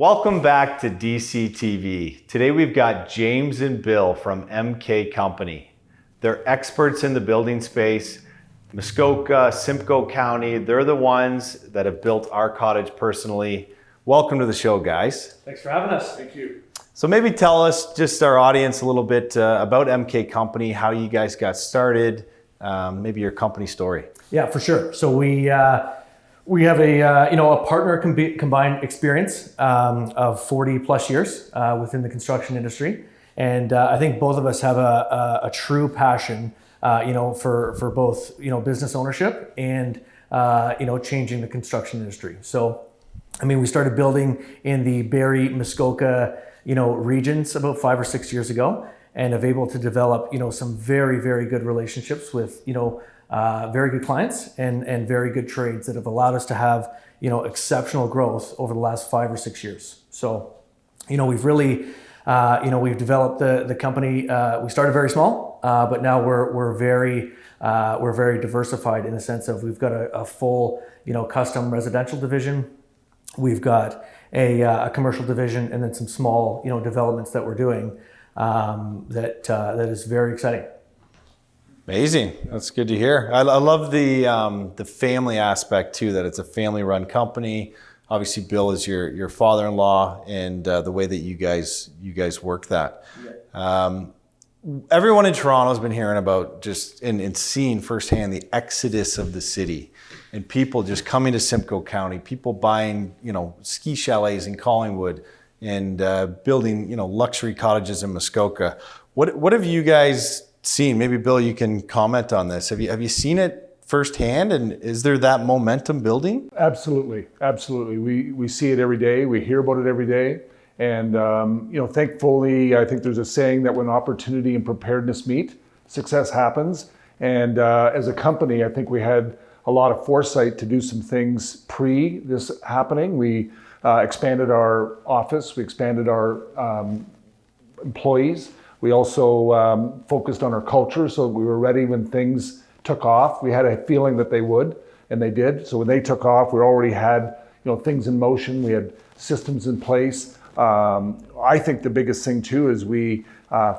Welcome back to DCTV. Today we've got James and Bill from MK Company. They're experts in the building space. Muskoka, Simcoe County, they're the ones that have built our cottage personally. Welcome to the show, guys. Thanks for having us. Thank you. So maybe tell us, just our audience, a little bit about MK Company, how you guys got started, maybe your company story. Yeah, for sure. So we have a partner combined experience of 40 plus years within the construction industry, and I think both of us have a true passion, for both business ownership and changing the construction industry. So, I mean, we started building in the Barrie, Muskoka, regions about 5 or 6 years ago, and have able to develop some very, very good relationships with very good clients and very good trades that have allowed us to have exceptional growth over the last 5 or 6 years. So we've really we've developed the company. We started very small, but now we're very diversified in the sense of we've got a full custom residential division. We've got a commercial division, and then some small developments that we're doing that is very exciting. Amazing. That's good to hear. I love the family aspect too, that it's a family-run company. Obviously, Bill is your father-in-law, and the way that you guys work that. Yeah. Everyone in Toronto has been hearing about just and seeing firsthand the exodus of the city, and people just coming to Simcoe County, people buying ski chalets in Collingwood, and building luxury cottages in Muskoka. What have you guys seen? Maybe Bill, you can comment on this. Have you seen it firsthand, and is there that momentum building? Absolutely. We see it every day. We hear about it every day. And thankfully, I think there's a saying that when opportunity and preparedness meet, success happens. And as a company, I think we had a lot of foresight to do some things pre this happening. We expanded our office. We expanded our employees. We also focused on our culture, so we were ready when things took off. We had a feeling that they would, and they did. So when they took off, we already had things in motion. We had systems in place. I think the biggest thing too is we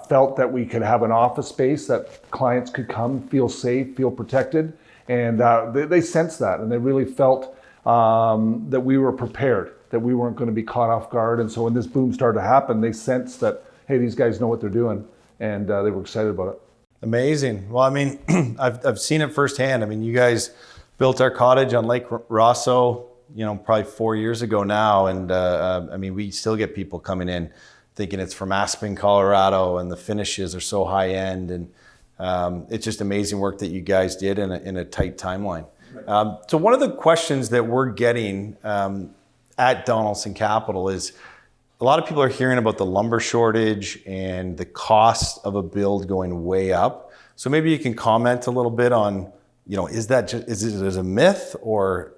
felt that we could have an office space that clients could come, feel safe, feel protected, and they sensed that, and they really felt that we were prepared, that we weren't going to be caught off guard. And so when this boom started to happen, they sensed that, hey, these guys know what they're doing, and they were excited about it. Amazing. Well, I mean, I've seen it firsthand. I mean, you guys built our cottage on Lake Rosso, probably 4 years ago now, and I mean, we still get people coming in thinking it's from Aspen, Colorado, and the finishes are so high end, and it's just amazing work that you guys did in a tight timeline. So one of the questions that we're getting at Donaldson Capital is, a lot of people are hearing about the lumber shortage and the cost of a build going way up. So maybe you can comment a little bit on, is it a myth, or?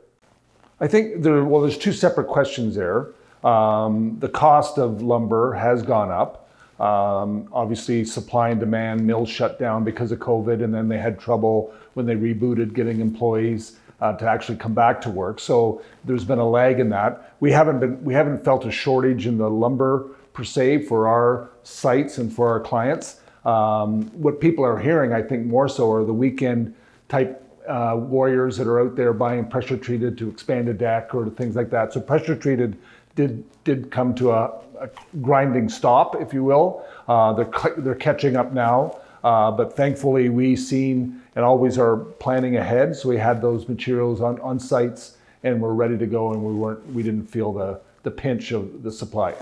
I think there's two separate questions there. The cost of lumber has gone up. Obviously, supply and demand, mills shut down because of COVID, and then they had trouble when they rebooted getting employees to actually come back to work. So there's been a lag in that. We haven't felt a shortage in the lumber per se for our sites and for our clients. What people are hearing, I think more so, are the weekend type warriors that are out there buying pressure treated to expand a deck or things like that. So pressure treated did come to a grinding stop, if you will. They're catching up now. But thankfully, we've seen and always are planning ahead. So we had those materials on sites, and we're ready to go, and we didn't feel the pinch of the supply.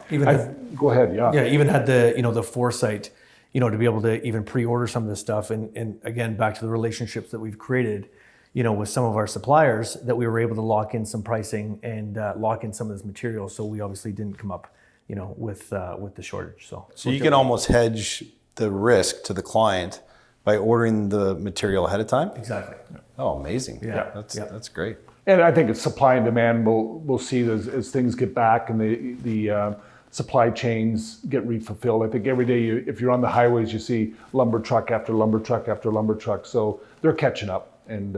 Go ahead, yeah. Yeah, even had the foresight, to be able to even pre-order some of this stuff, and again, back to the relationships that we've created, with some of our suppliers, that we were able to lock in some pricing and lock in some of this material. So we obviously didn't come up, with the shortage. So you can almost hedge the risk to the client by ordering the material ahead of time? Exactly. Oh, amazing. Yeah. That's great. And I think it's supply and demand. We'll see as things get back and the supply chains get refulfilled. I think every day, if you're on the highways, you see lumber truck after lumber truck after lumber truck. So they're catching up, and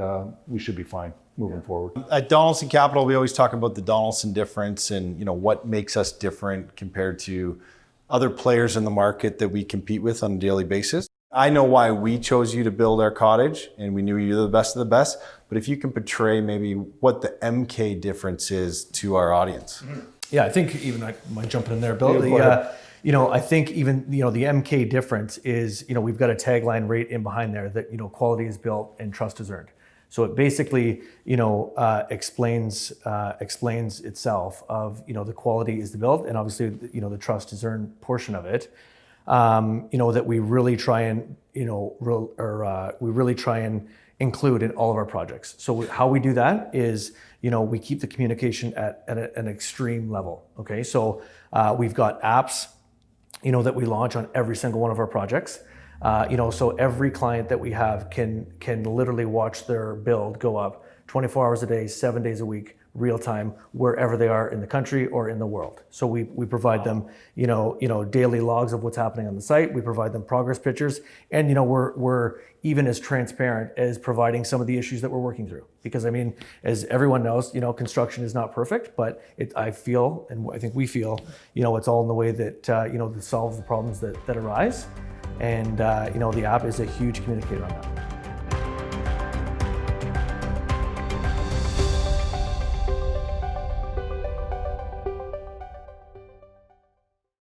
we should be fine. moving forward. At Donaldson Capital, we always talk about the Donaldson difference and what makes us different compared to other players in the market that we compete with on a daily basis. I know why we chose you to build our cottage, and we knew you were the best of the best. But if you can portray maybe what the MK difference is to our audience. Yeah, I think even I might jump in there, Bill. I think even the MK difference is we've got a tagline right in behind there that quality is built and trust is earned. So it basically explains itself of the quality is built, and obviously the trust is earned portion of it. That we really try and include in all of our projects. So how we do that is we keep the communication at an extreme level. Okay, so we've got apps that we launch on every single one of our projects. So every client that we have can literally watch their build go up 24 hours a day, 7 days a week, real time, wherever they are in the country or in the world. So we provide them, daily logs of what's happening on the site. We provide them progress pictures, and we're even as transparent as providing some of the issues that we're working through. Because as everyone knows, construction is not perfect, but I feel, and I think we feel, it's all in the way that to solve the problems that arise. And the app is a huge communicator on that.